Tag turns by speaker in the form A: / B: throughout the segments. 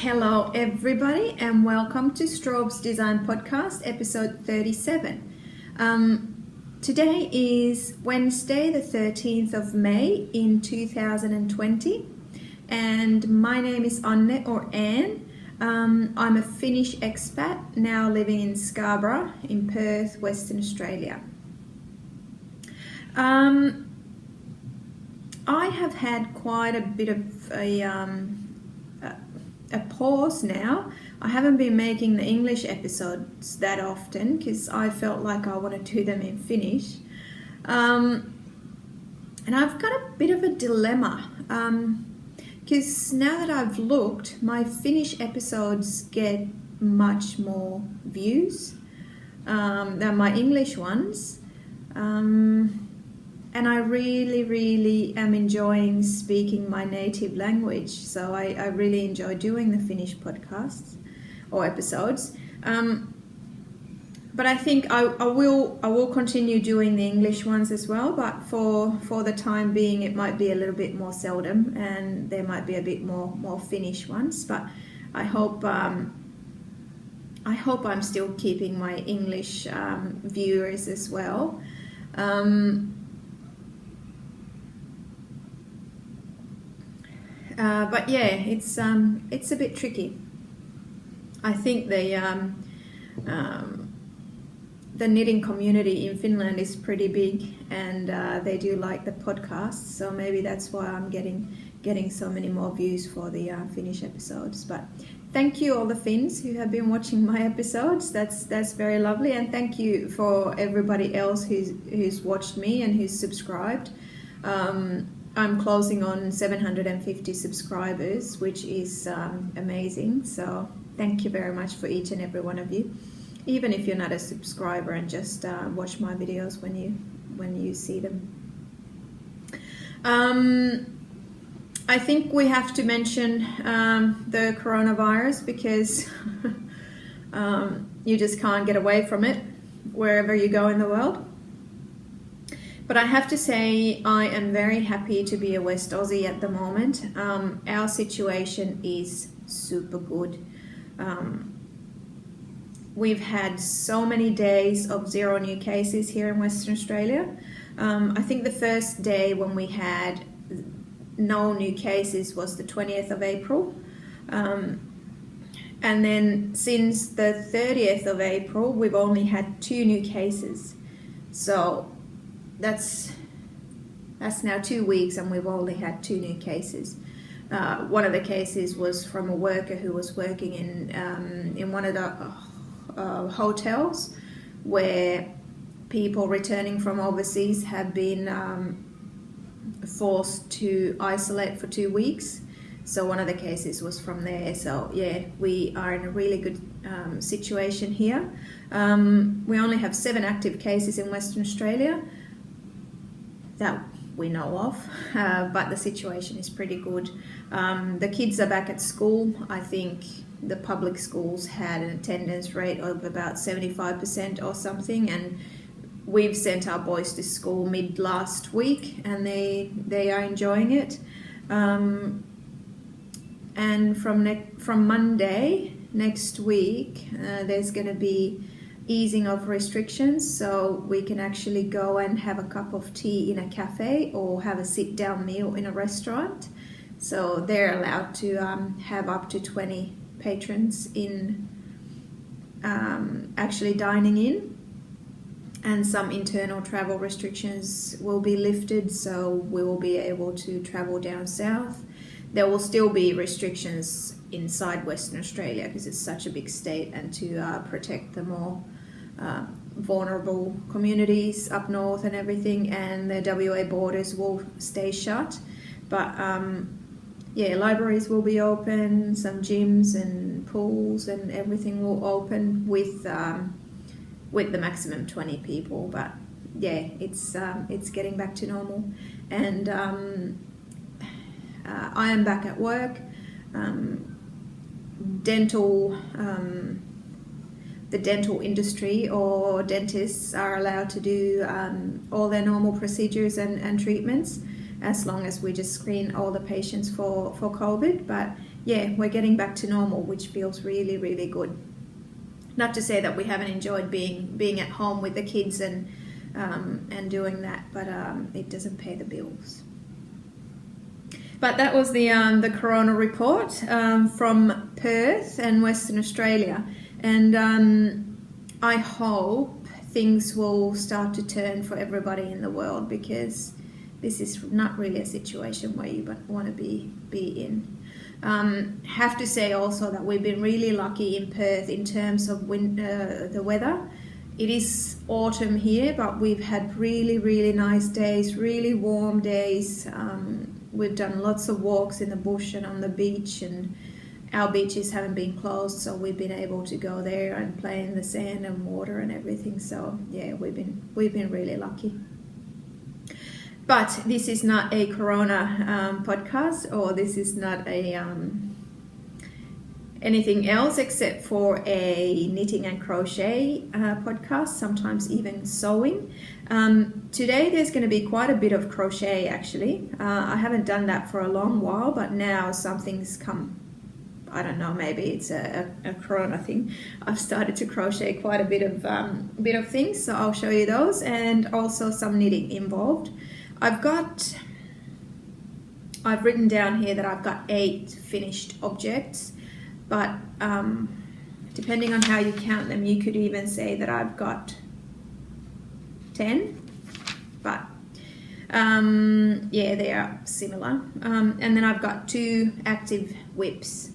A: Hello everybody and welcome to Straub's Design Podcast episode 37. Today is Wednesday the 13th of May in 2020 and my name is Anne or Anne. I'm a Finnish expat now living in Scarborough in Perth, Western Australia. I have had quite a bit of a pause now. I haven't been making the English episodes that often because I felt like I want to do them in Finnish. And I've got a bit of a dilemma because now that I've looked, my Finnish episodes get much more views than my English ones. And I really am enjoying speaking my native language. So I really enjoy doing the Finnish podcasts or episodes. But I think I will continue doing the English ones as well. But for the time being, it might be a little bit more seldom, and there might be a bit more Finnish ones. But I hope I'm still keeping my English viewers as well. But yeah, it's a bit tricky. I think the knitting community in Finland is pretty big, and they do like the podcast. So maybe that's why I'm getting so many more views for the Finnish episodes. But thank you all the Finns who have been watching my episodes. That's very lovely, and thank you for everybody else who's watched me and who's subscribed. I'm closing on 750 subscribers, which is amazing. So thank you very much for each and every one of you, even if you're not a subscriber and just watch my videos when you see them. I think we have to mention the coronavirus because you just can't get away from it wherever you go in the world. But I have to say I am very happy to be a West Aussie at the moment. Our situation is super good. We've had so many days of 0 new cases here in Western Australia. I think the first day when we had no new cases was the 20th of April. And then since the 30th of April, we've only had 2 new cases. So that's now 2 weeks and we've only had 2 new cases. One of the cases was from a worker who was working in one of the hotels where people returning from overseas have been forced to isolate for 2 weeks. So one of the cases was from there. So yeah, we are in a really good situation here. We only have 7 active cases in Western Australia that we know of, but the situation is pretty good. The kids are back at school. I think the public schools had an attendance rate of about 75% or something, and we've sent our boys to school mid last week and they are enjoying it. And from Monday next week there's going to be easing of restrictions, so we can actually go and have a cup of tea in a cafe or have a sit-down meal in a restaurant. So they're allowed to have up to 20 patrons in actually dining in, and some internal travel restrictions will be lifted, so we will be able to travel down south. There will still be restrictions inside Western Australia because it's such a big state, and to protect the more vulnerable communities up north and everything, and the WA borders will stay shut. But yeah, libraries will be open, some gyms and pools and everything will open with the maximum 20 people. But yeah, it's getting back to normal, and I am back at work. The dental industry or dentists are allowed to do all their normal procedures and treatments as long as we just screen all the patients for COVID. But yeah, we're getting back to normal, which feels really, really good. Not to say that we haven't enjoyed being at home with the kids and doing that, but it doesn't pay the bills. But that was the corona report from Perth and Western Australia, and I hope things will start to turn for everybody in the world, because this is not really a situation where you want to be in. Have to say also that we've been really lucky in Perth in terms of the weather. It is autumn here, but we've had really, really nice days, really warm days. We've done lots of walks in the bush and on the beach, and our beaches haven't been closed, so we've been able to go there and play in the sand and water and everything. So yeah, we've been really lucky. But this is not a Corona podcast, or this is not a anything else except for a knitting and crochet podcast, sometimes even sewing. Today there's going to be quite a bit of crochet actually. I haven't done that for a long while, but now something's come. I don't know, maybe it's a Corona thing. I've started to crochet quite a bit of things, so I'll show you those, and also some knitting involved. I've written down here that I've got 8 finished objects, but depending on how you count them, you could even say that I've got 10, but yeah, they are similar. And then I've got 2 active whips.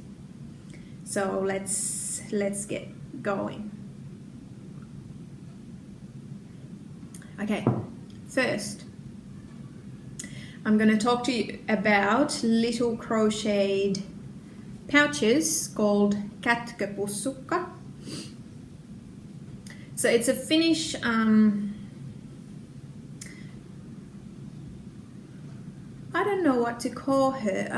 A: So let's get going. Okay, first I'm going to talk to you about little crocheted pouches called Kätkö-pussukka. So it's a Finnish I don't know what to call her.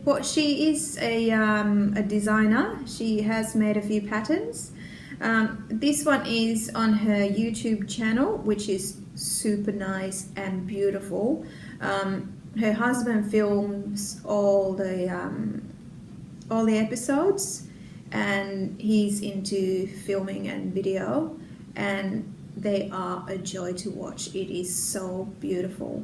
A: But she is a designer. She has made a few patterns. This one is on her YouTube channel, which is super nice and beautiful. Her husband films all the episodes, and he's into filming and video, and they are a joy to watch. It is so beautiful.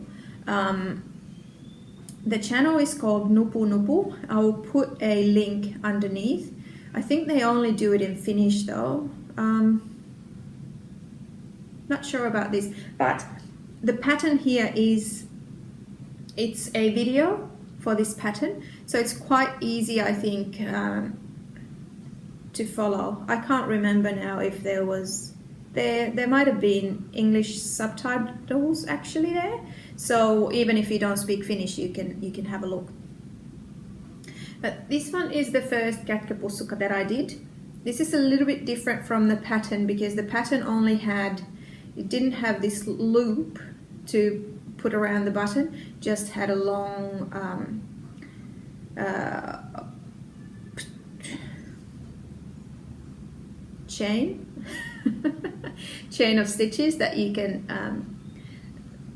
A: The channel is called Nupu Nupu. I will put a link underneath. I think they only do it in Finnish though. Not sure about this, but the pattern here it's a video for this pattern, so it's quite easy, I think, to follow. I can't remember now if there might have been English subtitles actually there, so even if you don't speak Finnish, you can have a look. But this one is the first Kätkö-pussukka that I did. This is a little bit different from the pattern, because the pattern it didn't have this loop to put around the button, just had a long chain of stitches that you can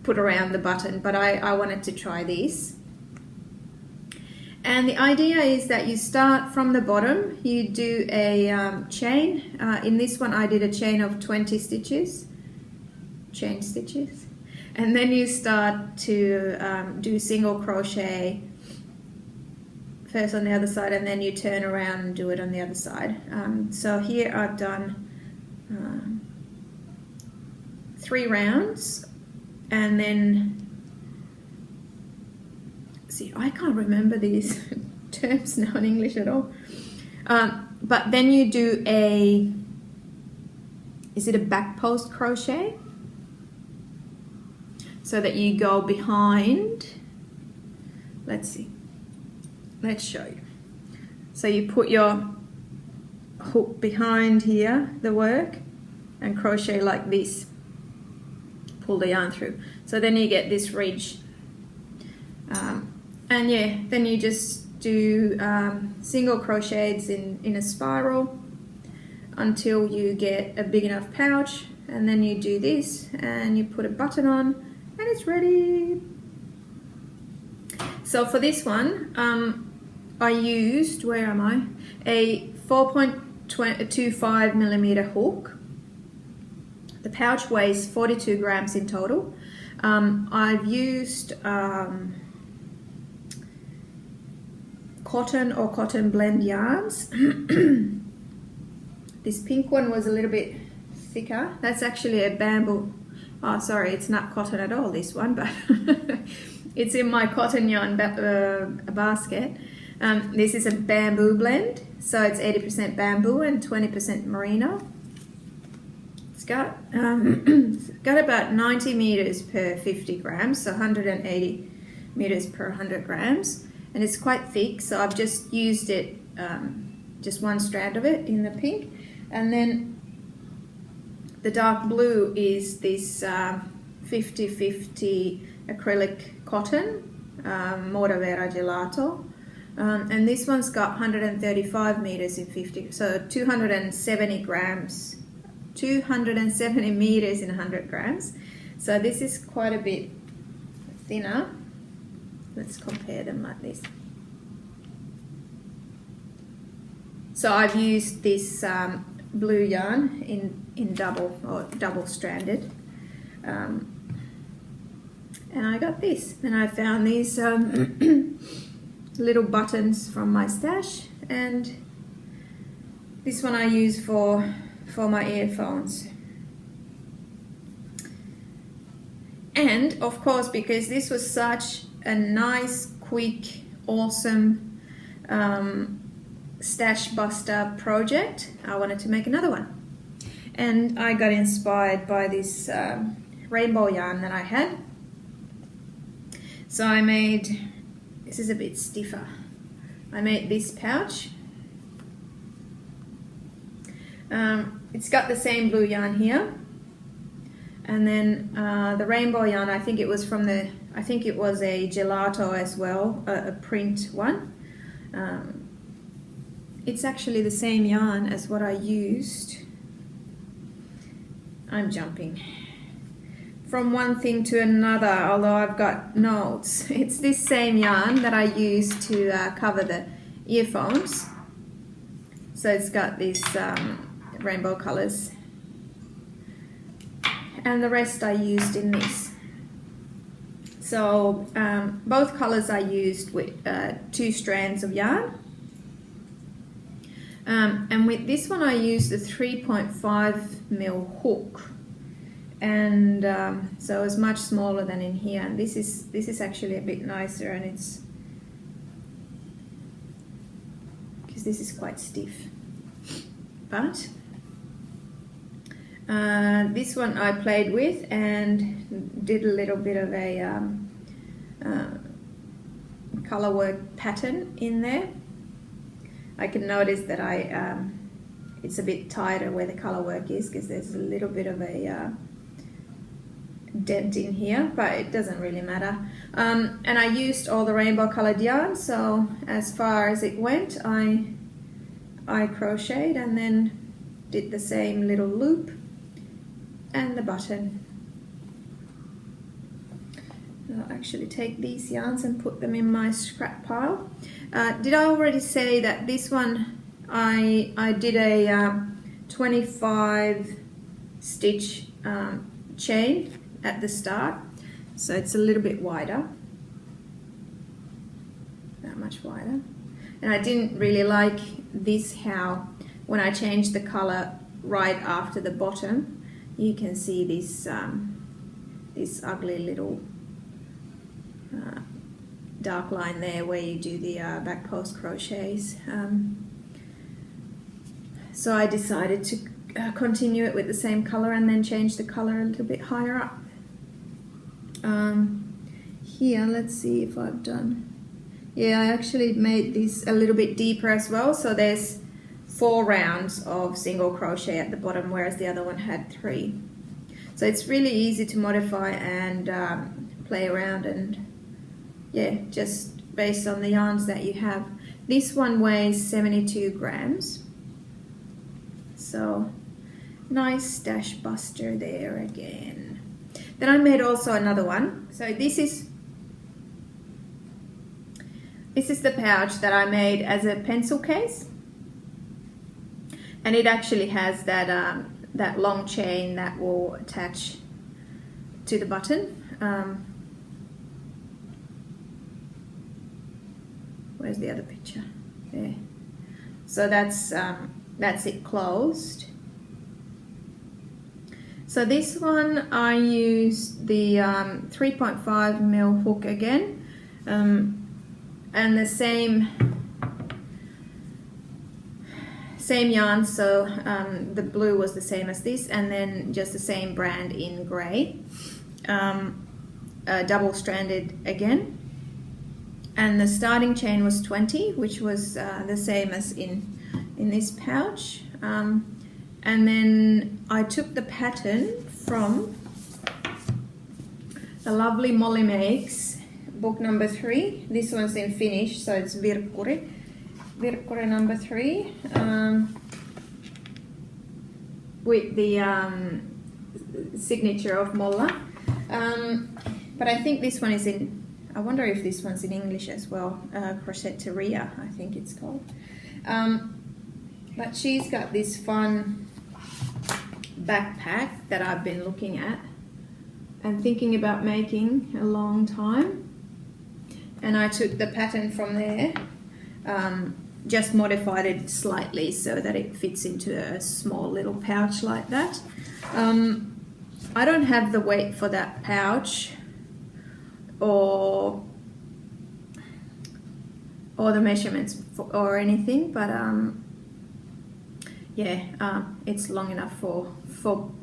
A: put around the button, but I wanted to try this. And the idea is that you start from the bottom, you do a chain. In this one I did a chain of 20 stitches, chain stitches, and then you start to do single crochet first on the other side, and then you turn around and do it on the other side. So here I've done 3 rounds, and then see, I can't remember these terms now in English at all. But then you do is it a back post crochet? So that you go behind, let's see, let's show you. So you put your hook behind here, the work, and crochet like this, pull the yarn through. So then you get this ridge. And yeah, then you just do single crochets in a spiral until you get a big enough pouch, and then you do this and you put a button on, and it's ready. So for this one, I used, where am I? A 4.25 millimeter hook. The pouch weighs 42 grams in total. I've used cotton or cotton blend yarns. This pink one was a little bit thicker. That's actually a bamboo. Oh, sorry, it's not cotton at all, this one, but it's in my cotton yarn basket. This is a bamboo blend, so it's 80% bamboo and 20% merino. It's got about 90 meters per 50 grams, so 180 meters per 100 grams, and it's quite thick. So I've just used it, just one strand of it in the pink, and then the dark blue is this 50-50 acrylic cotton, Moda Gelato. And this one's got 135 meters in 50, so 270 grams, 270 meters in 100 grams. So this is quite a bit thinner. Let's compare them like this. So I've used this blue yarn in double stranded. And I got this, and I found these little buttons from my stash, and this one I use for my earphones. And of course, because this was such a nice, quick, awesome stash buster project, I wanted to make another one. And I got inspired by this rainbow yarn that I had. So I made, this is a bit stiffer, I made this pouch. It's got the same blue yarn here, and then the rainbow yarn, I think it was from the, I think it was a gelato as well, a print one. It's actually the same yarn as what I used. I'm jumping from one thing to another, although I've got notes. It's this same yarn that I used to cover the earphones. So it's got these rainbow colors, and the rest I used in this. So both colors I used with 2 strands of yarn. And with this one I used a 3.5 mil hook, and so it's much smaller than in here, and this is actually a bit nicer, and it's because this is quite stiff. But this one I played with and did a little bit of a color work pattern in there. I can notice that it's a bit tighter where the color work is, because there's a little bit of a dent in here, but it doesn't really matter. And I used all the rainbow colored yarn, so as far as it went, I crocheted and then did the same little loop and the button. I'll actually take these yarns and put them in my scrap pile. Did I already say that this one I did a 25 stitch chain at the start, so it's a little bit wider, that much wider. And I didn't really like this, how when I changed the color right after the bottom, you can see this this ugly little dark line there where you do the back post crochets. So I decided to continue it with the same color and then change the color a little bit higher up. Here, let's see if I've done, yeah, I actually made this a little bit deeper as well, so there's 4 rounds of single crochet at the bottom, whereas the other one had 3. So it's really easy to modify and play around, and yeah, just based on the yarns that you have. This one weighs 72 grams. So nice stash buster there again. Then I made also another one. So this is This is the pouch that I made as a pencil case, and it actually has that that long chain that will attach to the button. Where's the other picture? There. So that's it closed. So this one I used the 3.5mm hook again, and the same yarn. So the blue was the same as this, and then just the same brand in grey, double stranded again. And the starting chain was 20, which was the same as in this pouch. And then I took the pattern from the lovely Molly Makes book number 3. This one's in Finnish, so it's Virkkuri number 3, with the signature of Molla. But I think this one is in, I wonder if this one's in English as well, Crochetteria, I think it's called. But she's got this fun backpack that I've been looking at and thinking about making a long time. And I took the pattern from there, just modified it slightly so that it fits into a small little pouch like that. I don't have the weight for that pouch or the measurements or anything, but yeah, it's long enough for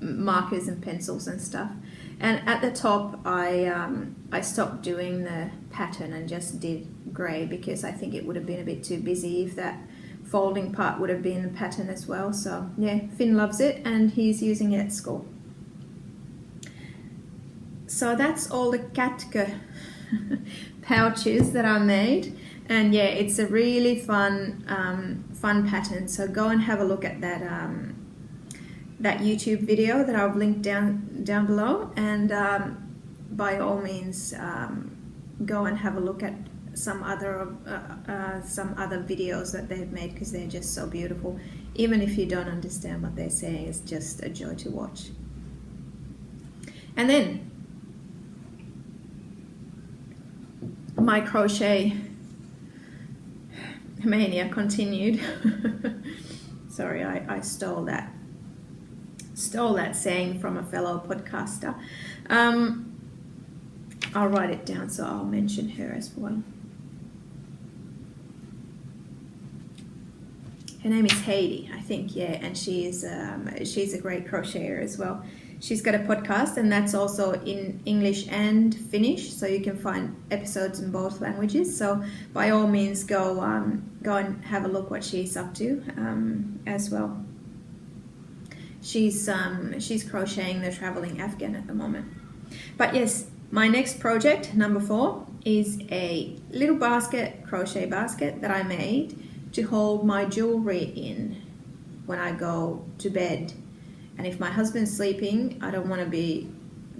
A: markers and pencils and stuff. And at the top I stopped doing the pattern and just did grey, because I think it would have been a bit too busy if that folding part would have been the pattern as well. So yeah, Finn loves it and he's using it at school. So that's all the Kätkö pouches that I made, and yeah, it's a really fun pattern. So go and have a look at that that YouTube video that I've linked down below, and by all means go and have a look at some other videos that they've made, because they're just so beautiful. Even if you don't understand what they're saying, it's just a joy to watch. And then my crochet mania continued. Sorry, I stole that saying from a fellow podcaster. I'll write it down so I'll mention her as well. Her name is Heidi, I think, yeah, and she's a great crocheter as well. She's got a podcast, and that's also in English and Finnish, so you can find episodes in both languages. So by all means, go and have a look what she's up to as well. She's crocheting the traveling Afghan at the moment. But yes, my next project, number 4, is a little crochet basket that I made to hold my jewellery in when I go to bed. And if my husband's sleeping, I don't want to be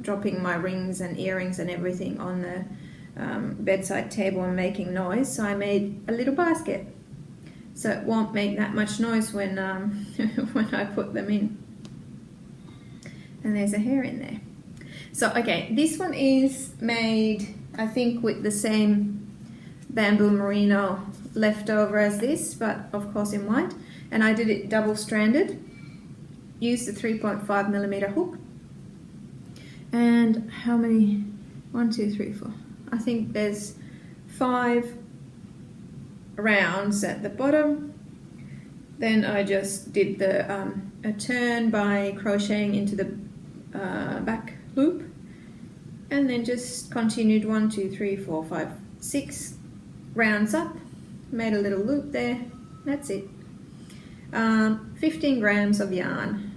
A: dropping my rings and earrings and everything on the bedside table and making noise. So I made a little basket, so it won't make that much noise when when I put them in. And there's a hair in there. So okay, this one is made, I think, with the same bamboo merino leftover as this, but of course in white. And I did it double stranded. Use the 3.5mm hook, and how many? 1, 2, 3, 4. I think there's 5 rounds at the bottom. Then I just did the a turn by crocheting into the back loop, and then just continued 1, 2, 3, 4, 5, 6 rounds up. Made a little loop there. That's it. 15 grams of yarn.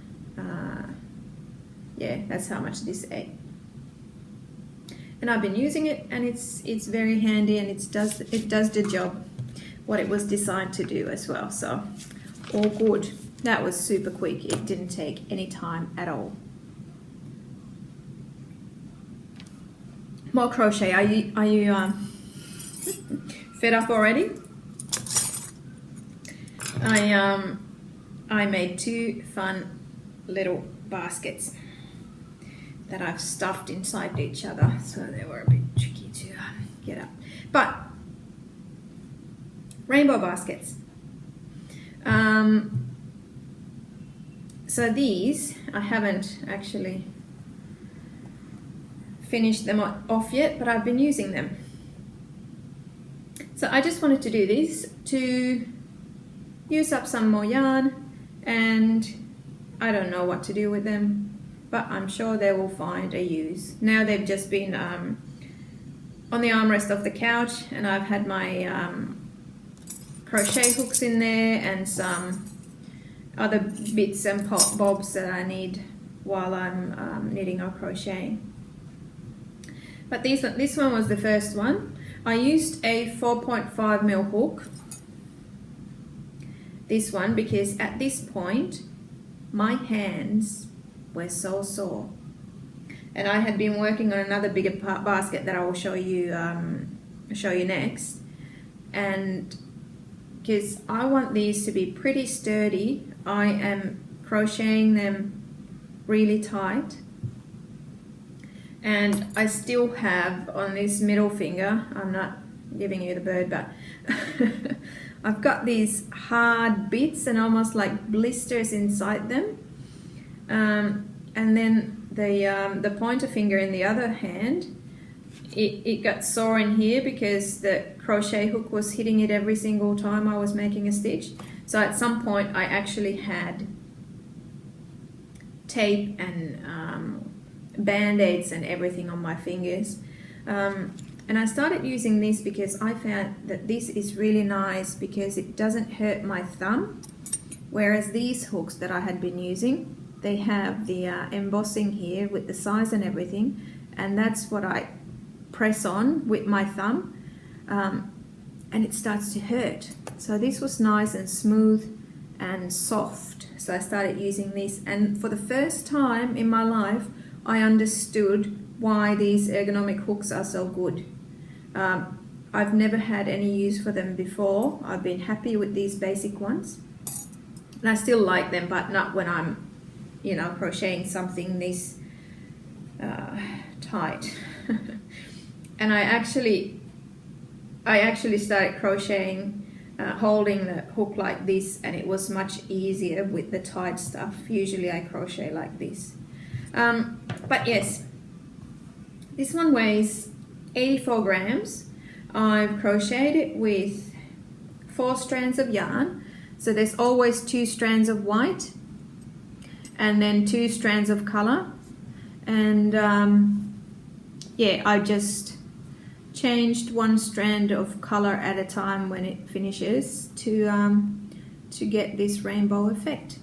A: Yeah, that's how much this ate. And I've been using it, and it's very handy, and it does the job what it was designed to do as well. So all good. That was super quick. It didn't take any time at all. More crochet. Are you fed up already. I made 2 fun little baskets that I've stuffed inside each other, so they were a bit tricky to get up. But rainbow baskets. So these, I haven't actually finished them off yet, but I've been using them. So I just wanted to do this to use up some more yarn, and I don't know what to do with them, but I'm sure they will find a use. Now they've just been on the armrest of the couch, and I've had my crochet hooks in there and some other bits and bobs that I need while I'm knitting or crocheting. But this one was the first one. I used a 4.5mm hook, this one, because at this point my hands were so sore, and I had been working on another bigger basket that I will show you next, and because I want these to be pretty sturdy, I am crocheting them really tight. And I still have on this middle finger, I'm not giving you the bird, but I've got these hard bits and almost like blisters inside them. And then the pointer finger in the other hand, it got sore in here because the crochet hook was hitting it every single time I was making a stitch. So at some point I actually had tape and band-aids and everything on my fingers, and I started using this because I found that this is really nice because it doesn't hurt my thumb, whereas these hooks that I had been using, they have the embossing here with the size and everything, and that's what I press on with my thumb, and it starts to hurt. So this was nice and smooth and soft, so I started using this, and for the first time in my life I understood why these ergonomic hooks are so good. I've never had any use for them before. I've been happy with these basic ones, and I still like them, but not when I'm, you know, crocheting something this tight. And I actually started crocheting holding the hook like this, and it was much easier with the tight stuff. Usually I crochet like this. But yes, this one weighs 84 grams. I've crocheted it with 4 strands of yarn. So there's always 2 strands of white and then 2 strands of color. And yeah, I just changed 1 strand of color at a time when it finishes to get this rainbow effect.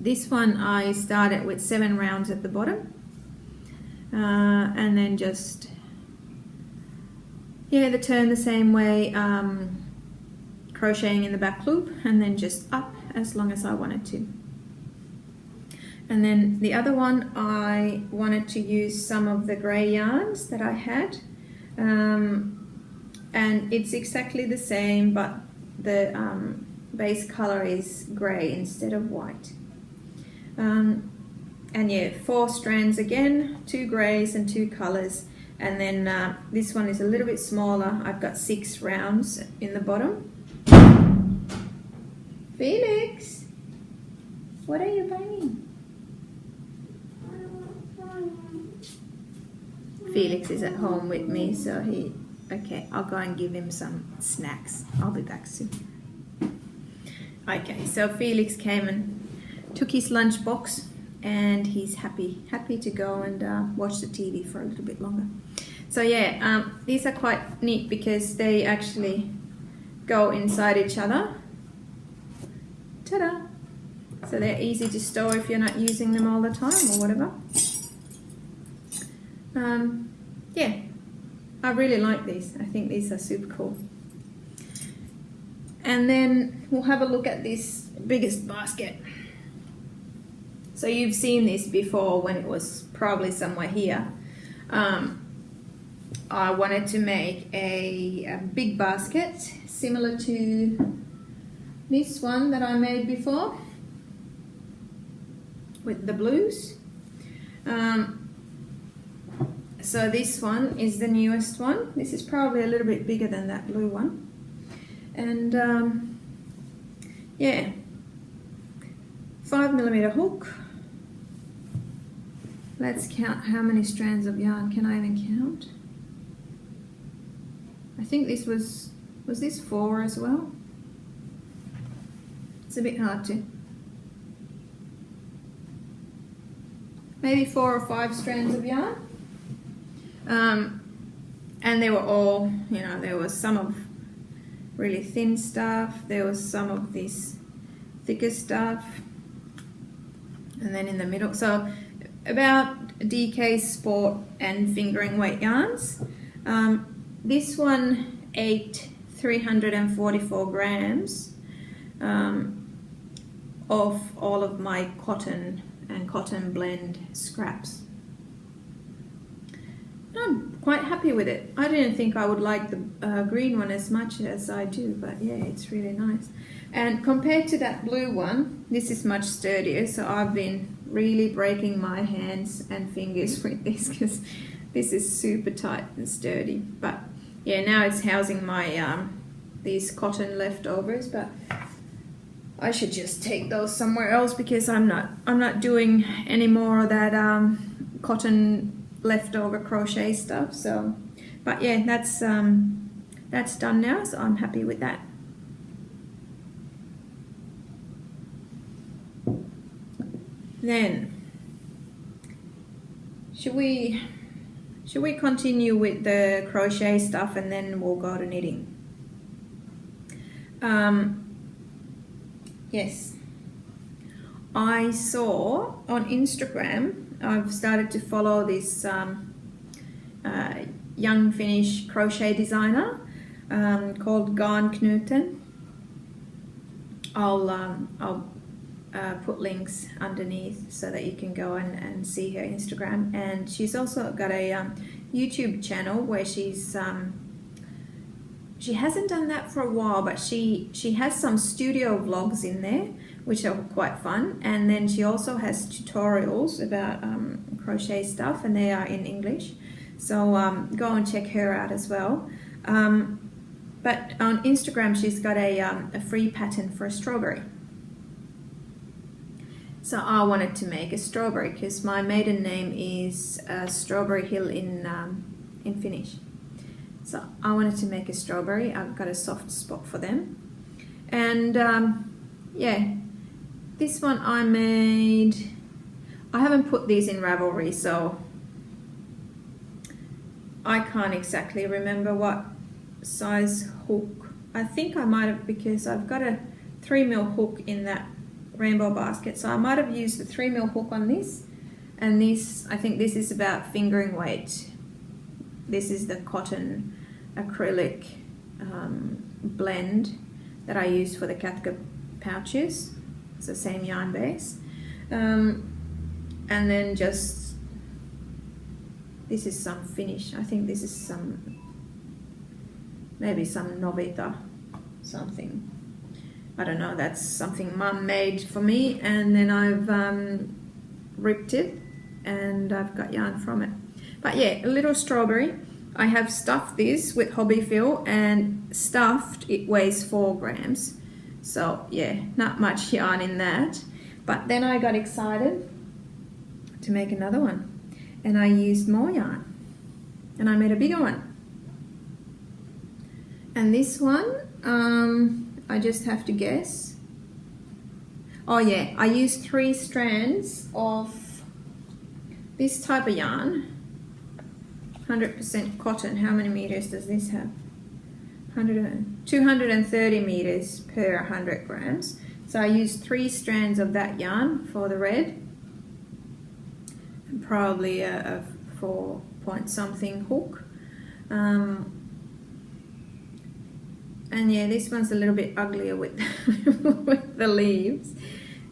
A: This one I started with 7 rounds at the bottom, and then just the turn the same way, crocheting in the back loop, and then just up as long as I wanted to. And then the other one, I wanted to use some of the grey yarns that I had, and it's exactly the same, but the base color is grey instead of white. And yeah, 4 strands again, 2 greys and 2 colors, and then this one is a little bit smaller. I've got 6 rounds in the bottom. Felix, what are you banging? Felix is at home with me, so okay, I'll go and give him some snacks. I'll be back soon. Okay, so Felix came and took his lunch box, and he's happy to go and watch the TV for a little bit longer. So yeah, these are quite neat because they actually go inside each other. Ta-da! So they're easy to store if you're not using them all the time or whatever. Yeah, I really like these. I think these are super cool. And then we'll have a look at this biggest basket. So you've seen this before when it was probably somewhere here. I wanted to make a big basket similar to this one that I made before with the blues. So this one is the newest one. This is probably a little bit bigger than that blue one. And yeah, 5mm hook. Let's count how many strands of yarn. Can I even count? I think this was this 4 as well? It's a bit hard to. Maybe 4 or 5 strands of yarn. And they were all, you know, there was some of really thin stuff, there was some of this thicker stuff, and then in the middle, so about DK Sport and fingering weight yarns. This one ate 344 grams of all of my cotton and cotton blend scraps. I'm quite happy with it. I didn't think I would like the green one as much as I do, but yeah, it's really nice. And compared to that blue one, this is much sturdier, so I've been really breaking my hands and fingers with this because this is super tight and sturdy. But yeah, now it's housing my these cotton leftovers, but I should just take those somewhere else because I'm not doing any more of that cotton leftover crochet stuff. So, but yeah, that's done now, so I'm happy with that. Then should we continue with the crochet stuff and then we'll go to knitting? Yes, I saw on Instagram, I've started to follow this young Finnish crochet designer called Kätkö-pussukka. I'll put links underneath so that you can go and see her Instagram. And she's also got a YouTube channel where she's she hasn't done that for a while, but she has some studio vlogs in there which are quite fun, and then she also has tutorials about crochet stuff, and they are in English, so go and check her out as well. But on Instagram she's got a free pattern for a strawberry. So I wanted to make a strawberry because my maiden name is Strawberry Hill in Finnish. So I wanted to make a strawberry. I've got a soft spot for them. And yeah, this one I made, I haven't put these in Ravelry, so I can't exactly remember what size hook. I think I might have, because I've got a 3mm hook in that rainbow basket, so I might have used the 3mm hook on this, and this, I think this is about fingering weight. This is the cotton acrylic blend that I used for the Kätkö pouches. It's the same yarn base, and then just this is some finish. I think this is some, maybe some Novita something. I don't know, that's something Mum made for me, and then I've ripped it and I've got yarn from it. But yeah, a little strawberry. I have stuffed this with hobby fill, and stuffed, it weighs 4 grams. So yeah, not much yarn in that. But then I got excited to make another one, and I used more yarn, and I made a bigger one. And this one, I just have to guess. Oh yeah, I used 3 strands of this type of yarn, 100% cotton. How many meters does this have? 230 meters per 100 grams. So I used 3 strands of that yarn for the red, and probably a 4-point-something hook. And yeah, this one's a little bit uglier with, with the leaves,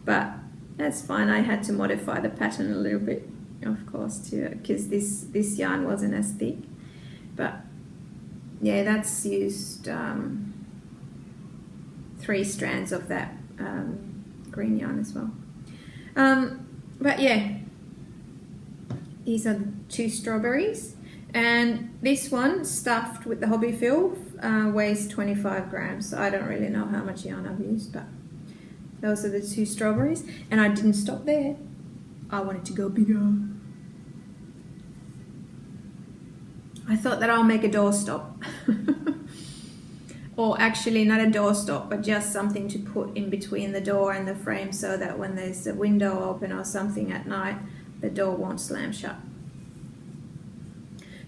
A: but that's fine. I had to modify the pattern a little bit, of course, too, because this yarn wasn't as thick. But yeah, that's used 3 strands of that green yarn as well. But yeah, these are the 2 strawberries, and this one stuffed with the hobby fill weighs 25 grams. So I don't really know how much yarn I've used, but those are the 2 strawberries. And I didn't stop there. I wanted to go bigger. I thought that I'll make a doorstop. Or actually not a doorstop, but just something to put in between the door and the frame, so that when there's a window open or something at night, the door won't slam shut.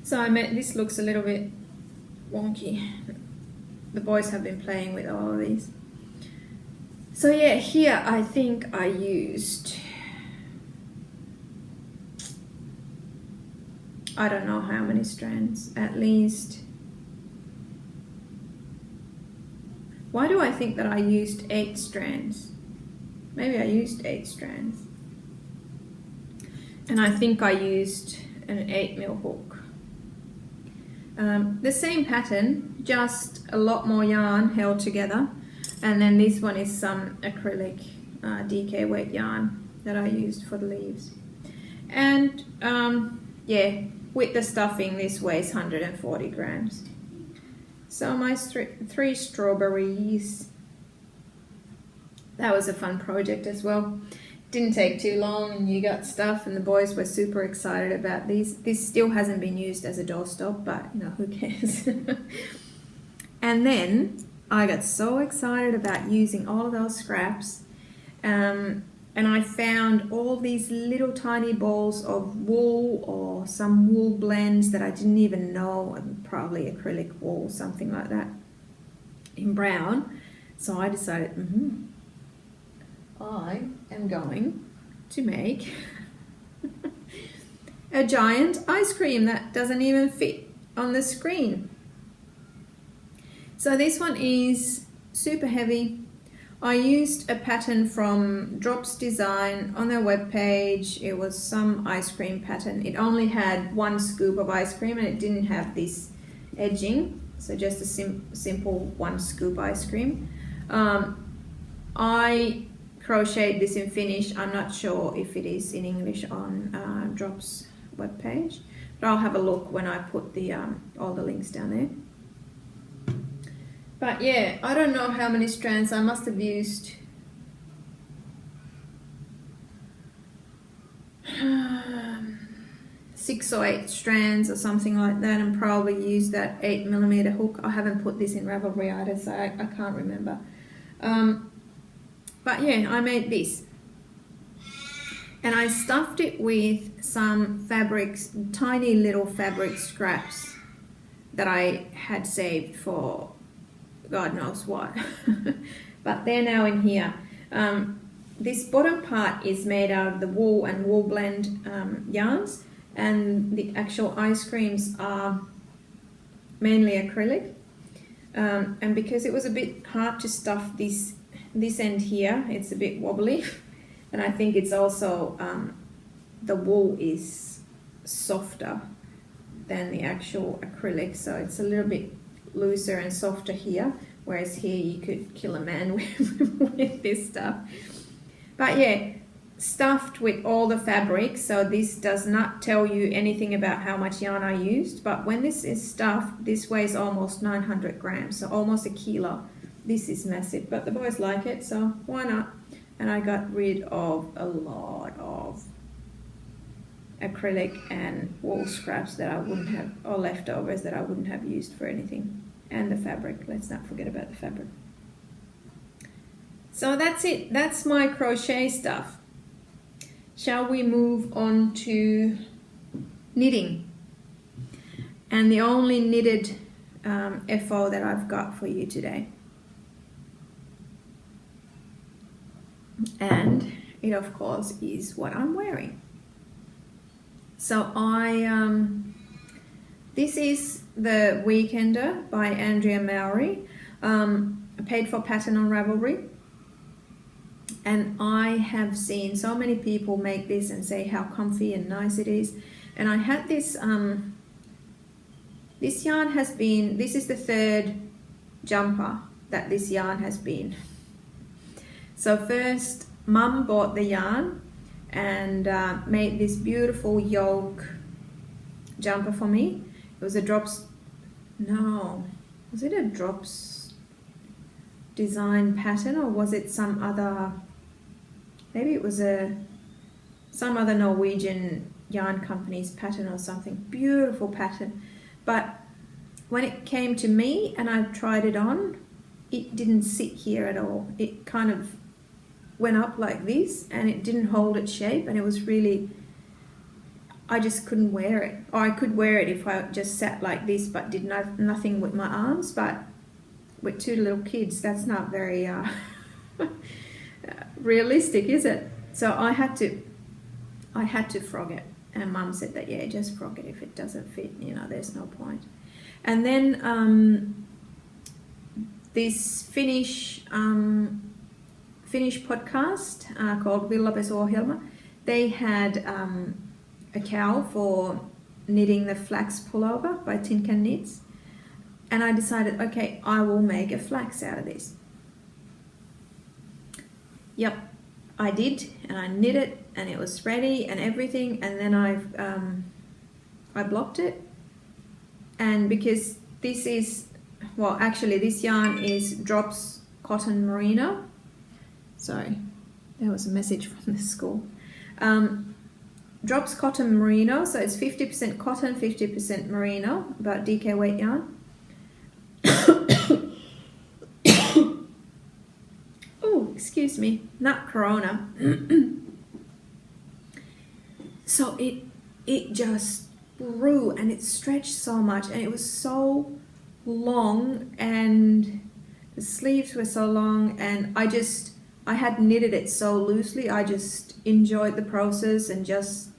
A: So I made, this looks a little bit wonky. The boys have been playing with all of these. So yeah, here I think I used, I don't know how many strands, at least. Why do I think that I used 8 strands? Maybe I used 8 strands. And I think I used an 8mm hook. The same pattern, just a lot more yarn held together. And then this one is some acrylic DK weight yarn that I used for the leaves. And yeah, with the stuffing, this weighs 140 grams. So my 3 strawberries, that was a fun project as well. Didn't take too long, and you got stuff, and the boys were super excited about these. This still hasn't been used as a doorstop, but you know, who cares? And then I got so excited about using all of those scraps, and I found all these little tiny balls of wool or some wool blends that I didn't even know, probably acrylic wool, something like that, in brown. So I decided, I am going to make a giant ice cream that doesn't even fit on the screen. So this one is super heavy. I used a pattern from Drops Design on their webpage. It was some ice cream pattern. It only had 1 scoop of ice cream, and it didn't have this edging. So just a simple 1 scoop ice cream. I crocheted this in Finnish. I'm not sure if it is in English on Drops webpage, but I'll have a look when I put the all the links down there. But yeah, I don't know how many strands. I must have used six or 8 strands or something like that, and probably used that 8mm hook. I haven't put this in Ravelry either, so I can't remember. But yeah, I made this. And I stuffed it with some fabrics, tiny little fabric scraps that I had saved for God knows what. But they're now in here. This bottom part is made out of the wool and wool blend yarns, and the actual ice creams are mainly acrylic. And because it was a bit hard to stuff this end here, it's a bit wobbly. And I think it's also the wool is softer than the actual acrylic, so it's a little bit looser and softer here, whereas here you could kill a man with this stuff. But yeah, stuffed with all the fabric, so this does not tell you anything about how much yarn I used, but when this is stuffed, this weighs almost 900 grams, so almost a kilo. This is massive, but the boys like it, so why not? And I got rid of a lot of acrylic and wool scraps that I wouldn't have, or leftovers that I wouldn't have used for anything. And the fabric, let's not forget about the fabric. So that's it, that's my crochet stuff. Shall we move on to knitting? And the only knitted FO that I've got for you today. And it of course is what I'm wearing. So this is the Weekender by Andrea Mowry, a paid for pattern on Ravelry. And I have seen so many people make this and say how comfy and nice it is. And I had this This yarn has been, this is the third jumper that this yarn has been. So first, Mum bought the yarn and made this beautiful yoke jumper for me. It was a drops, no, was it a drops design pattern, or was it some other, maybe it was some other Norwegian yarn company's pattern or something. Beautiful pattern, but when it came to me and I tried it on, it didn't sit here at all. It kind of went up like this and it didn't hold its shape, and it was really, I just couldn't wear it. Or I could wear it if I just sat like this but did nothing with my arms, but with two little kids, that's not very realistic, is it? So I had to frog it, and Mum said that, yeah, just frog it. If it doesn't fit, you know, there's no point. And then this Finnish podcast called Villapesuohjelma, they had a cow for knitting the flax pullover by Tin Can Knits, and I decided, okay, I will make a flax out of this. Yep, I did, and I knit it, and it was ready and everything, and then I blocked it, and because this is, well, actually this yarn is Drops Cotton Merino. Sorry, there was a message from the school. Drops Cotton Merino, so it's 50% cotton, 50% merino, about DK weight yarn. Oh, excuse me, not corona. So it just grew and it stretched so much, and it was so long, and the sleeves were so long, and I had knitted it so loosely. I just enjoyed the process and just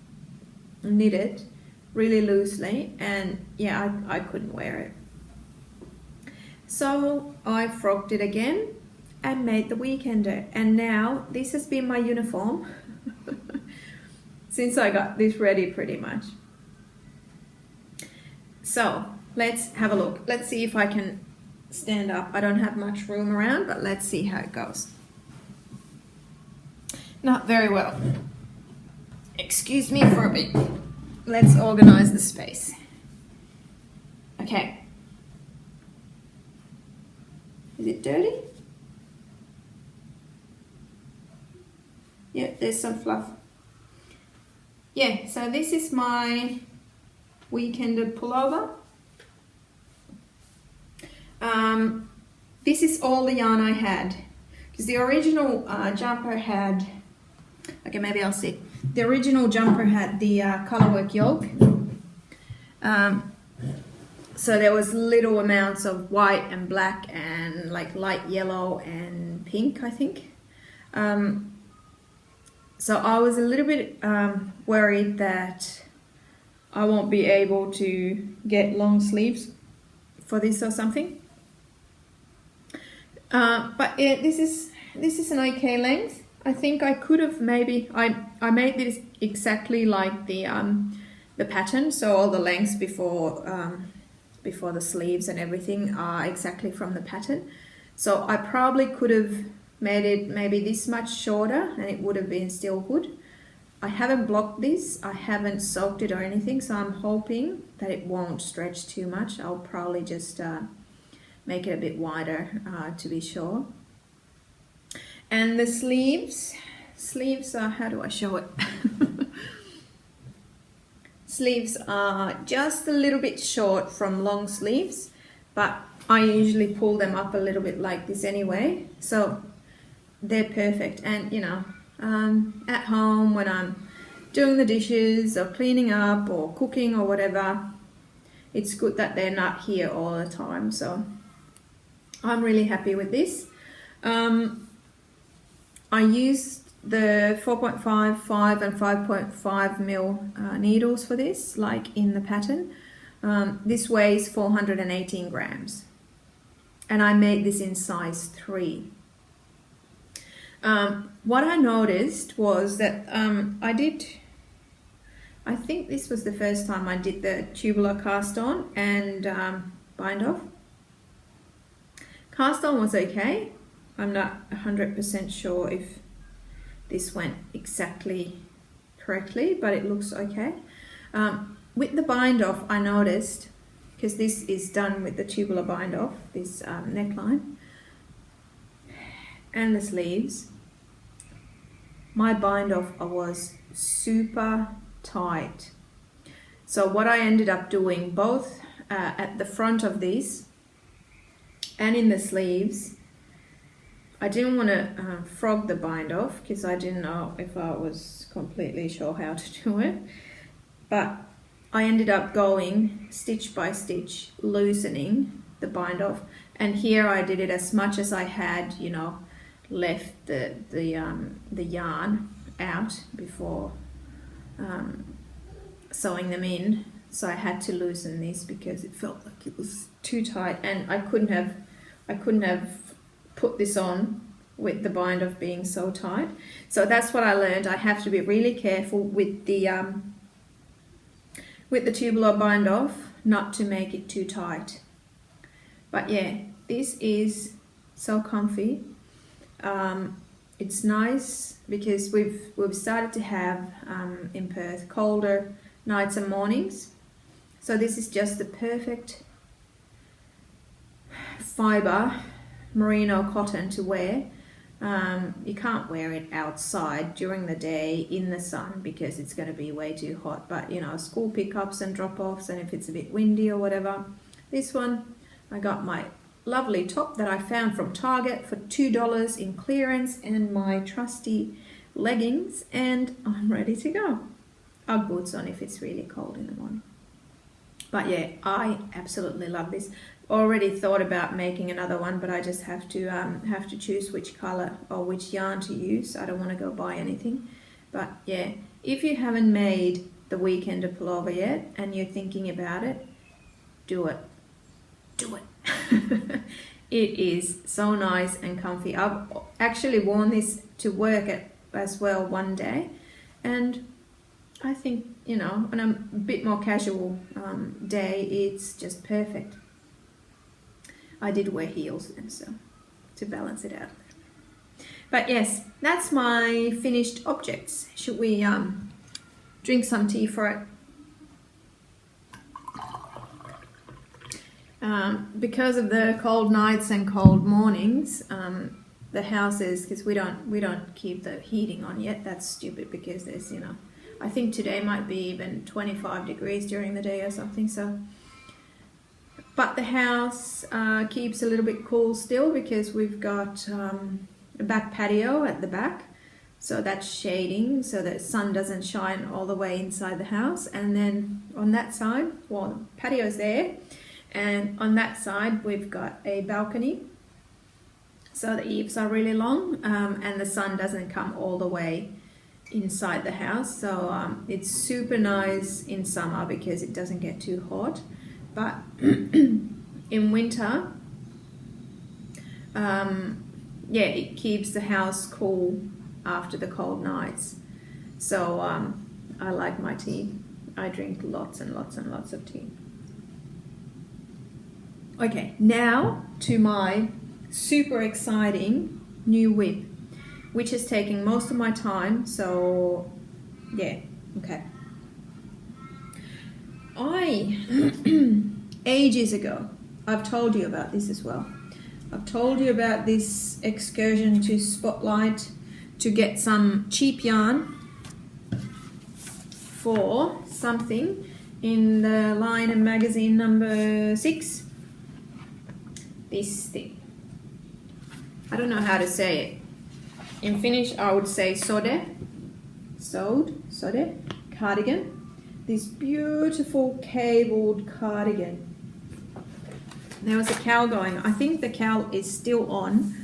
A: knit it really loosely, and yeah, I couldn't wear it. So I frogged it again and made the weekender, and now this has been my uniform since I got this ready pretty much. So let's have a look. Let's see if I can stand up. I don't have much room around, but let's see how it goes. Not very well. Excuse me for a bit. Let's organize the space. Okay. Is it dirty? Yeah, there's some fluff. Yeah, so this is my weekender pullover. This is all the yarn I had, because the original jumper had, okay, maybe I'll see. The original jumper had the colorwork yoke. So there was little amounts of white and black and like light yellow and pink, I think. So I was a little bit worried that I won't be able to get long sleeves for this or something. But yeah, this is an okay length. I think I could have maybe, I made this exactly like the pattern, so all the lengths before the sleeves and everything are exactly from the pattern. So I probably could have made it maybe this much shorter and it would have been still good. I haven't blocked this, I haven't soaked it or anything, so I'm hoping that it won't stretch too much. I'll probably just make it a bit wider to be sure. And the sleeves are, how do I show it? Sleeves are just a little bit short from long sleeves, but I usually pull them up a little bit like this anyway, so they're perfect. And you know, at home when I'm doing the dishes or cleaning up or cooking or whatever, it's good that they're not here all the time. So I'm really happy with this. I used the 4.5, 5 and 5.5 mil needles for this, like in the pattern. This weighs 418 grams. And I made this in size 3. What I noticed was that I think this was the first time I did the tubular cast on and bind off. Cast on was okay. I'm not 100% sure if this went exactly correctly, but it looks okay. With the bind off, I noticed, because this is done with the tubular bind off, this neckline and the sleeves, my bind off was super tight. So what I ended up doing, both at the front of these and in the sleeves, I didn't want to frog the bind off because I didn't know if I was completely sure how to do it, but I ended up going stitch by stitch, loosening the bind off, and here I did it as much as I had, you know, left the yarn out before sewing them in. So I had to loosen this because it felt like it was too tight, and I couldn't have put this on with the bind off being so tight. So that's what I learned. I have to be really careful with the tubular bind off, not to make it too tight. But yeah, this is so comfy. It's nice because we've started to have in Perth colder nights and mornings, so this is just the perfect fiber merino cotton to wear. You can't wear it outside during the day in the sun because it's going to be way too hot, but you know, school pickups and drop-offs, and if it's a bit windy or whatever. This one, I got my lovely top that I found from Target for $2 in clearance, and my trusty leggings, and I'm ready to go. Ugg boots on if it's really cold in the morning. But yeah, I absolutely love this. Already thought about making another one, but I just have to choose which color or which yarn to use. I don't want to go buy anything. But yeah, if you haven't made the weekender pullover yet and you're thinking about it, do it. Do it. It is so nice and comfy. I've actually worn this to work as well one day, and I think, you know, on a bit more casual day, it's just perfect. I did wear heels then, so to balance it out. But yes, that's my finished objects. Should we drink some tea for it? Because of the cold nights and cold mornings, the house is, because we don't keep the heating on yet. That's stupid because there's, you know, I think today might be even 25 degrees during the day or something. So, but the house keeps a little bit cool still because we've got a back patio at the back, so that's shading so the sun doesn't shine all the way inside the house. And then on that side, well, the patio's there, and on that side we've got a balcony, so the eaves are really long, and the sun doesn't come all the way inside the house. So it's super nice in summer because it doesn't get too hot, but in winter, yeah, it keeps the house cool after the cold nights. So I like my tea. I drink lots and lots and lots of tea. Okay, now to my super exciting new whip, which is taking most of my time. So yeah, okay. Ages ago, I've told you about this as well. I've told you about this excursion to Spotlight to get some cheap yarn for something in the line and magazine number 6. This thing. I don't know how to say it. In Finnish, I would say sode cardigan. This beautiful cabled cardigan. There was a cowl going. I think the cowl is still on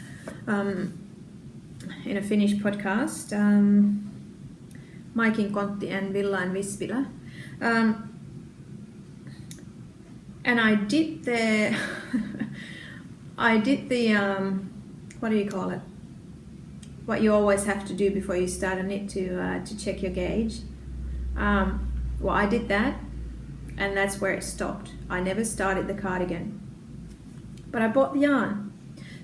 A: in a Finnish podcast. Maikin Kontti and Villa and Vispila. And I did the what do you call it? What you always have to do before you start a knit to check your gauge. Well, I did that, and that's where it stopped. I never started the cardigan, but I bought the yarn.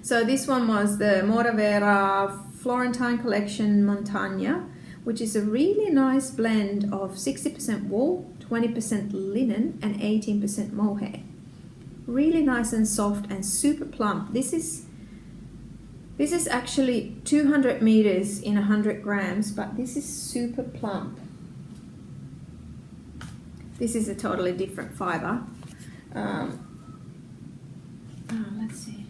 A: So this one was the Moravera Florentine Collection Montagna, which is a really nice blend of 60% wool, 20% linen, and 18% mohair. Really nice and soft and super plump. This is actually 200 meters in 100 grams, but this is super plump. This is a totally different fiber. Let's see.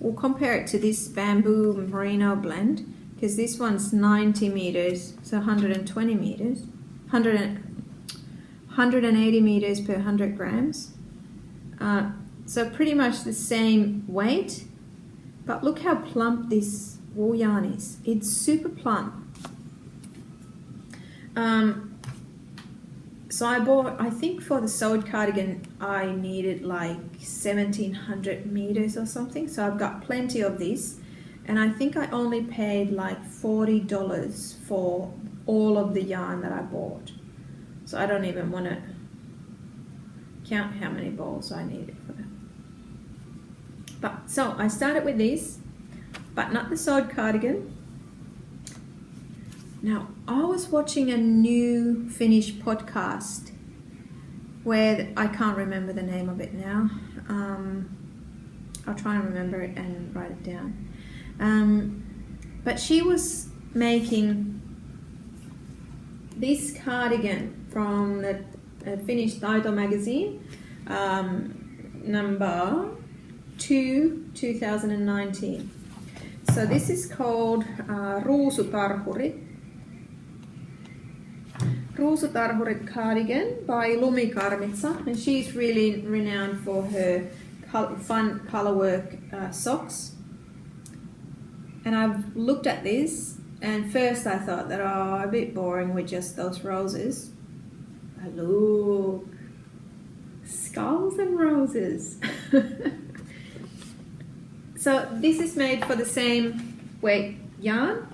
A: We'll compare it to this bamboo merino blend, because this one's 90 meters, so 120 meters, 180 meters per 100 grams. So pretty much the same weight, but look how plump this wool yarn is. It's super plump. So I bought, I think for the sewed cardigan, I needed like 1700 meters or something. So I've got plenty of this. And I think I only paid like $40 for all of the yarn that I bought. So I don't even want to count how many balls I needed for that. But so I started with this, but not the sewed cardigan. Now, I was watching a new Finnish podcast where I can't remember the name of it now. I'll try and remember it and write it down. But she was making this cardigan from the Finnish Taito magazine, number 2, 2019. So this is called Ruusutarhurit. Ruusutarhurit cardigan by Lumi Karmitsa, and she's really renowned for her fun color work socks. And I've looked at this, and first I thought that, oh, a bit boring with just those roses. But look, skulls and roses. So this is made for the same weight yarn,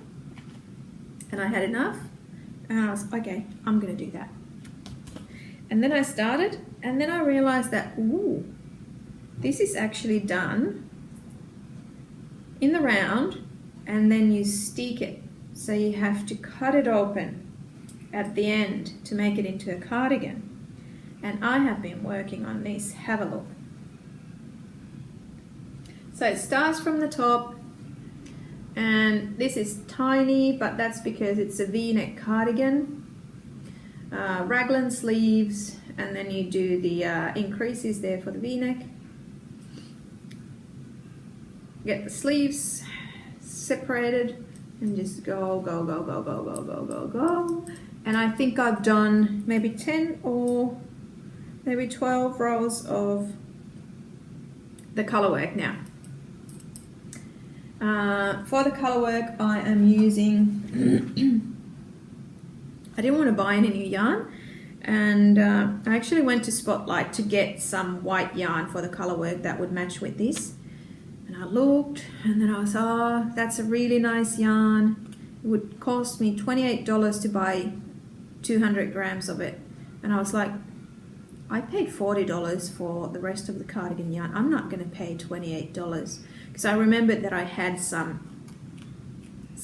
A: and I had enough, and I was, okay, I'm gonna do that. And then I started, and then I realized that, ooh, this is actually done in the round, and then you stick it. So you have to cut it open at the end to make it into a cardigan. And I have been working on this. Have a look. So it starts from the top, and this is tiny, but that's because it's a V-neck cardigan. Raglan sleeves, and then you do the increases there for the V-neck. Get the sleeves separated and just go. And I think I've done maybe 10 or maybe 12 rows of the color work now. For the color work, I am using, I didn't want to buy any new yarn, and I actually went to Spotlight to get some white yarn for the color work that would match with this. And I looked, and then I was, oh, that's a really nice yarn. It would cost me $28 to buy 200 grams of it. And I was like, I paid $40 for the rest of the cardigan yarn. I'm not going to pay $28. Because I remembered that I had some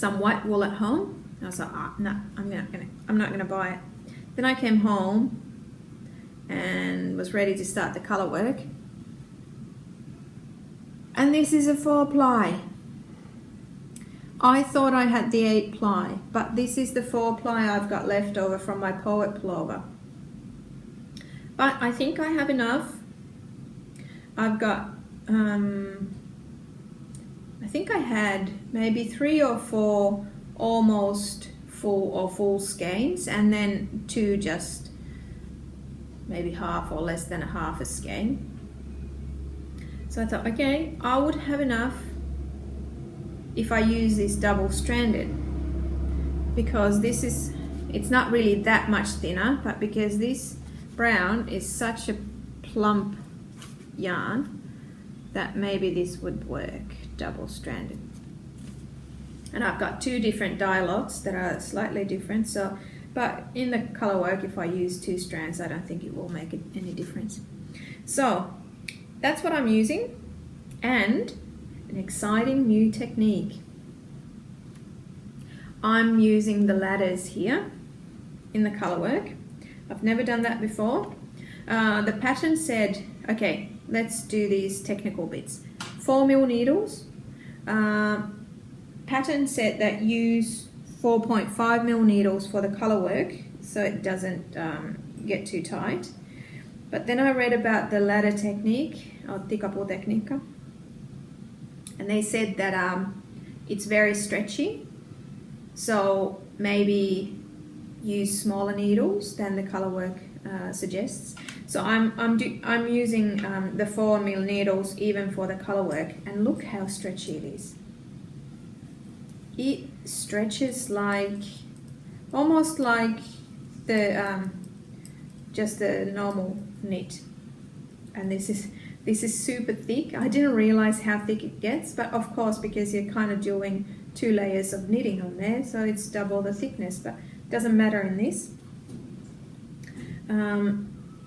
A: white wool at home. I was like, oh, no, I'm not gonna buy it. Then I came home and was ready to start the color work. And this is a 4-ply. I thought I had the 8-ply, but this is the 4-ply I've got left over from my Poet pullover. But I think I have enough. I've got I think I had maybe 3 or 4 almost full skeins, and then 2 just maybe half or less than a half a skein. So I thought, okay, I would have enough if I use this double-stranded, because this is, it's not really that much thinner, but because this brown is such a plump yarn that maybe this would work double-stranded. And I've got 2 different dye lots that are slightly different. So But in the color work, if I use 2 strands, I don't think it will make any difference. So that's what I'm using, and an exciting new technique. I'm using the ladders here in the color work. I've never done that before. The pattern said, okay, let's do these technical bits. 4mm needles. Pattern said that use 4.5mm needles for the color work so it doesn't get too tight. But then I read about the ladder technique, or tikkapu-tekniikka, and they said that it's very stretchy, so maybe use smaller needles than the color work suggests. So I'm using the 4mm needles even for the color work, and look how stretchy it is. It stretches like almost like the just the normal knit, and this is super thick. I didn't realize how thick it gets, but of course, because you're kind of doing 2 layers of knitting on there, so it's double the thickness, but it doesn't matter in this.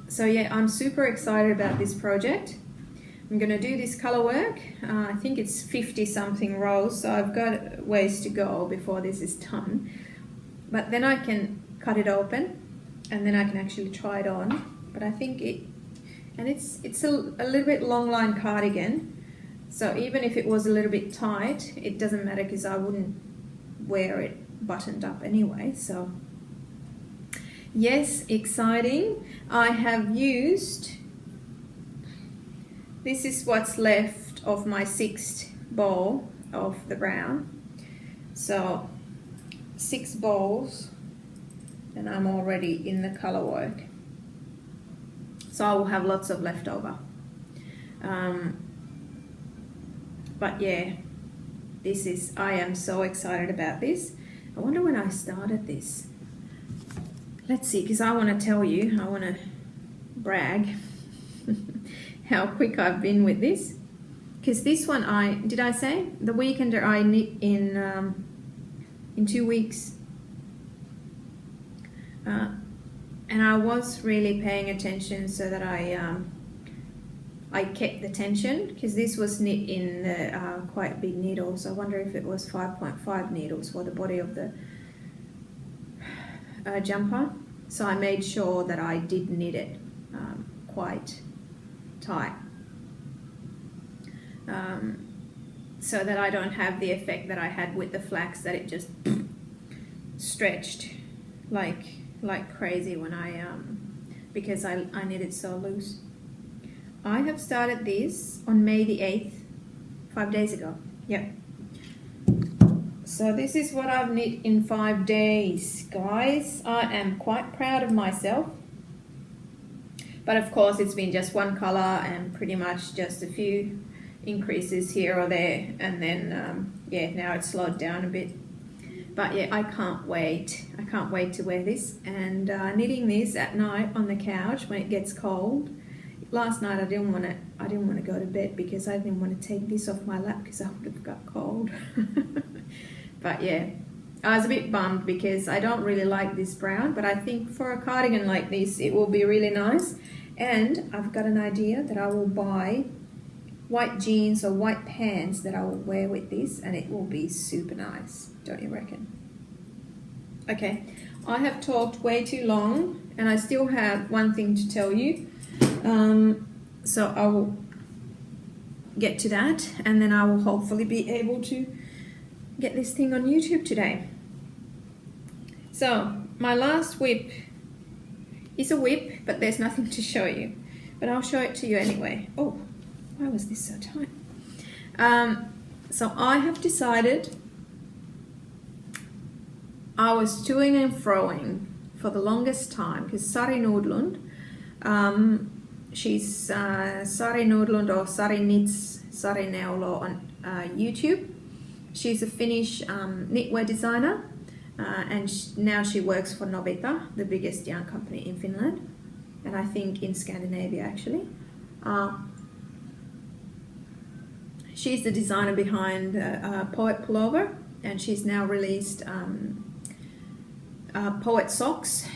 A: So yeah, I'm super excited about this project. I'm going to do this color work. I think it's 50 something rows, so I've got ways to go before this is done. But then I can cut it open, and then I can actually try it on. But I think it's a little bit long line cardigan, so even if it was a little bit tight, it doesn't matter because I wouldn't wear it buttoned up anyway. So yes, exciting. I have used, this is what's left of my 6th bowl of the brown. So 6 bowls, and I'm already in the color work. So I will have lots of leftover. But yeah, I am so excited about this. I wonder when I started this. Let's see, because I want to tell you, I want to brag how quick I've been with this. Because this one, did I say? The weekender I knit in 2 weeks. And I was really paying attention so that I kept the tension, because this was knit in the quite big needles. I wonder if it was 5.5 needles for the body of the jumper. So I made sure that I did knit it quite tight, so that I don't have the effect that I had with the flax, that it just stretched like crazy when because I knitted so loose. I have started this on May the 8th, 5 days ago. Yep. So this is what I've knit in 5 days, guys. I am quite proud of myself. But of course, it's been just one color and pretty much just a few increases here or there. And then, yeah, now it's slowed down a bit. But yeah, I can't wait. I can't wait to wear this. And knitting this at night on the couch when it gets cold. Last night I didn't want to go to bed because I didn't want to take this off my lap because I would have got cold. But yeah, I was a bit bummed because I don't really like this brown, but I think for a cardigan like this it will be really nice. And I've got an idea that I will buy white jeans or white pants that I will wear with this, and it will be super nice, don't you reckon? Okay, I have talked way too long and I still have one thing to tell you. So I will get to that, and then I will hopefully be able to get this thing on YouTube today. So my last whip is a whip, but there's nothing to show you, but I'll show it to you anyway. Oh, why was this so tight? So I have decided, I was toing and froing for the longest time because Sari Nordlund, she's Sari Nordlund or Sari Knits Sari Neulo on YouTube. She's a Finnish knitwear designer, and now she works for Novita, the biggest yarn company in Finland, and I think in Scandinavia actually. She's the designer behind Poet pullover, and she's now released Poet socks,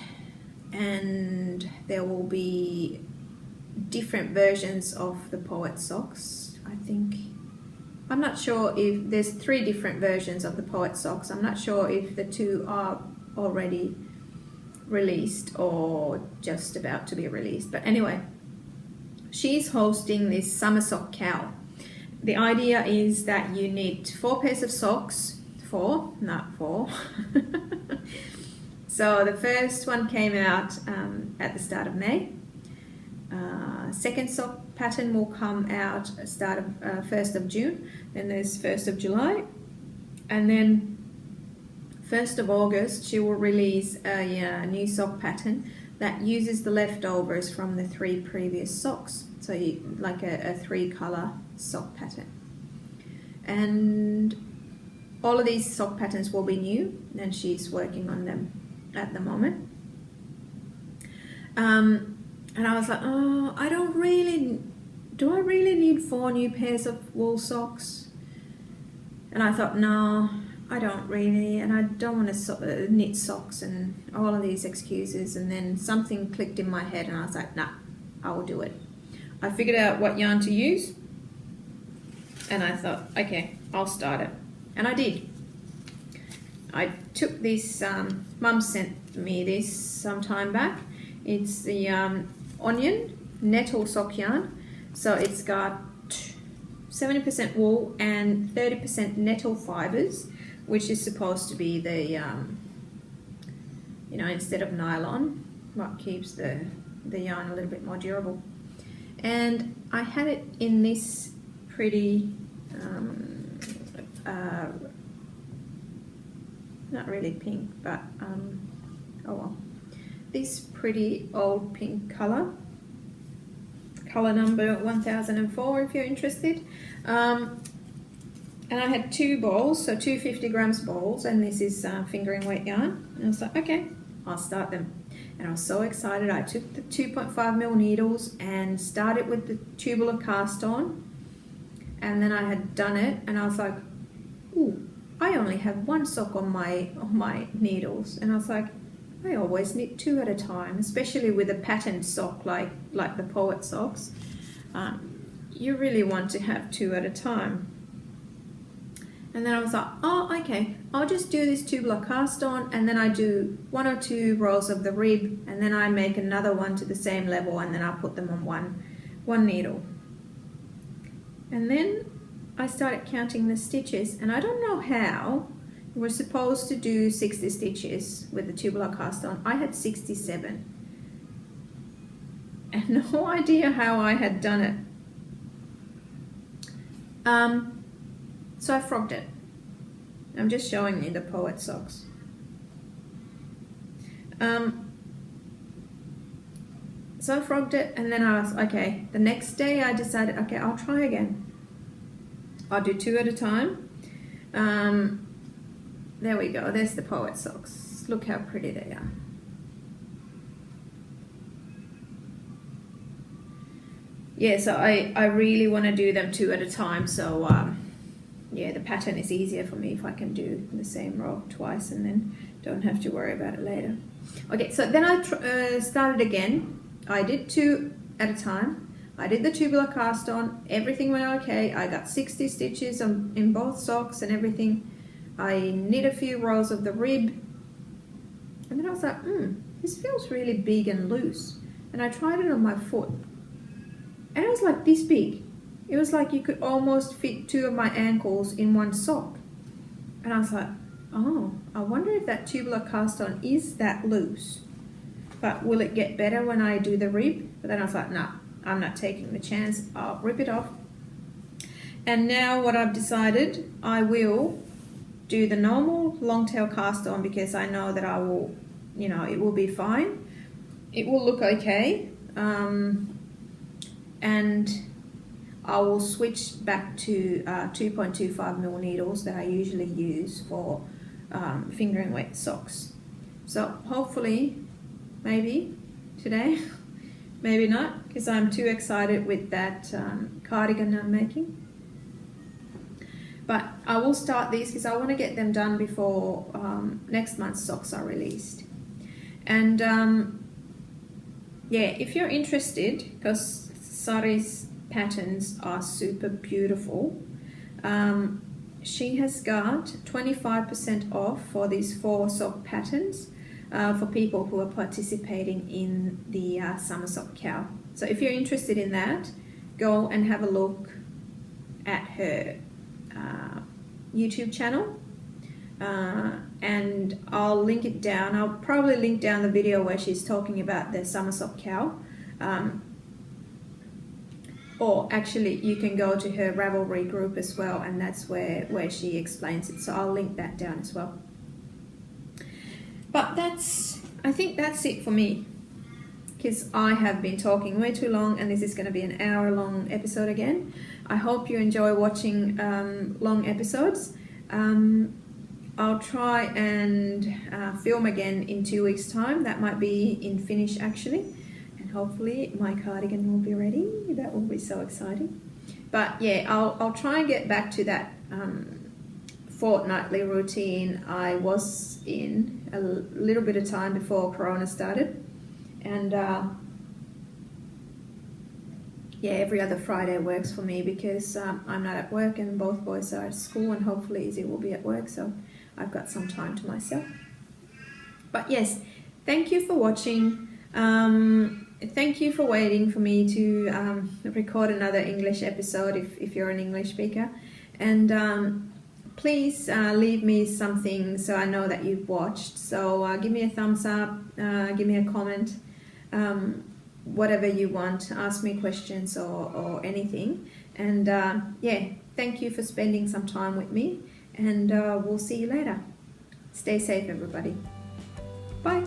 A: and there will be different versions of the Poet socks. I think, I'm not sure if there's 3 different versions of the Poet socks. I'm not sure if the 2 are already released or just about to be released, but anyway, she's hosting this summer sock cow. The idea is that you need 4 pairs of socks, 4, not 4. So the first one came out at the start of May. Second sock pattern will come out at the start of 1st of June. Then there's 1st of July. And then 1st of August, she will release a new sock pattern that uses the leftovers from the 3 previous socks. So like a 3-color sock pattern. And all of these sock patterns will be new, and she's working on them at the moment. And I was like, oh, do I really need 4 new pairs of wool socks? And I thought, no, I don't really, and I don't want to knit socks and all of these excuses. And then something clicked in my head and I was like, nah, I will do it. I figured out what yarn to use and I thought, okay, I'll start it. And I did. I took this, Mum sent me this some time back. It's the onion nettle sock yarn. So it's got 70% wool and 30% nettle fibers, which is supposed to be the, you know, instead of nylon, what keeps the yarn a little bit more durable. And I had it in this pretty, not really pink, but oh well, this pretty old pink color number 1004 if you're interested. And I had 2 balls, so 2 50 grams balls, and this is fingering weight yarn. And I was like, okay, I'll start them. And I was so excited. I took the 2.5mm needles and started with the tubular cast on, and then I had done it, and I was like, ooh, I only have 1 sock on my needles. And I was like, I always knit 2 at a time, especially with a patterned sock like the Poet socks. You really want to have 2 at a time. And then I was like, oh, okay, I'll just do this tubular cast on, and then I do 1 or 2 rows of the rib, and then I make another one to the same level, and then I put them on one needle. And then I started counting the stitches, and I don't know how. We're supposed to do 60 stitches with the tubular cast on. I had 67. And no idea how I had done it. So I frogged it. I'm just showing you the Poet socks. So I frogged it, and then I was, okay, the next day I decided, okay, I'll try again. I'll do 2 at a time. There we go, there's the Poet socks. Look how pretty they are. Yeah, so I really want to do them 2 at a time, so yeah, the pattern is easier for me if I can do the same row twice and then don't have to worry about it later. Okay, so then I started again. I did 2 at a time. I did the tubular cast on, everything went okay. I got 60 stitches in both socks and everything. I knit a few rows of the rib, and then I was like, this feels really big and loose. And I tried it on my foot, and it was like this big. It was like you could almost fit 2 of my ankles in 1 sock. And I was like, oh, I wonder if that tubular cast on is that loose. But will it get better when I do the rib? But then I was like, nah, I'm not taking the chance. I'll rip it off. And now what I've decided, I will do the normal long tail cast on, because I know that I will, you know, it will be fine. It will look okay. And I will switch back to 2.25mm needles that I usually use for fingering weight socks. So hopefully, maybe today, maybe not, because I'm too excited with that cardigan I'm making. But I will start these because I want to get them done before next month's socks are released. And yeah, if you're interested, because Sari's patterns are super beautiful, she has got 25% off for these 4 sock patterns for people who are participating in the Summer Sock Cow. So if you're interested in that, go and have a look at her YouTube channel, and I'll link it down. I'll probably link down the video where she's talking about the Summer Sock Cow, or actually you can go to her Ravelry group as well, and that's where she explains it, so I'll link that down as well. But I think that's it for me, because I have been talking way too long, and this is going to be an hour-long episode again. I hope you enjoy watching long episodes. I'll try and film again in 2 weeks' time. That might be in Finnish actually, and hopefully my cardigan will be ready. That will be so exciting. But yeah, I'll try and get back to that fortnightly routine I was in a little bit of time before Corona started, and yeah, every other Friday works for me because I'm not at work and both boys are at school, and hopefully Izzy will be at work, so I've got some time to myself. But yes, thank you for watching. Thank you for waiting for me to record another English episode if you're an English speaker. And please leave me something so I know that you've watched. So give me a thumbs up, give me a comment, whatever you want, ask me questions or anything. And yeah, thank you for spending some time with me, and we'll see you later. Stay safe, everybody. Bye.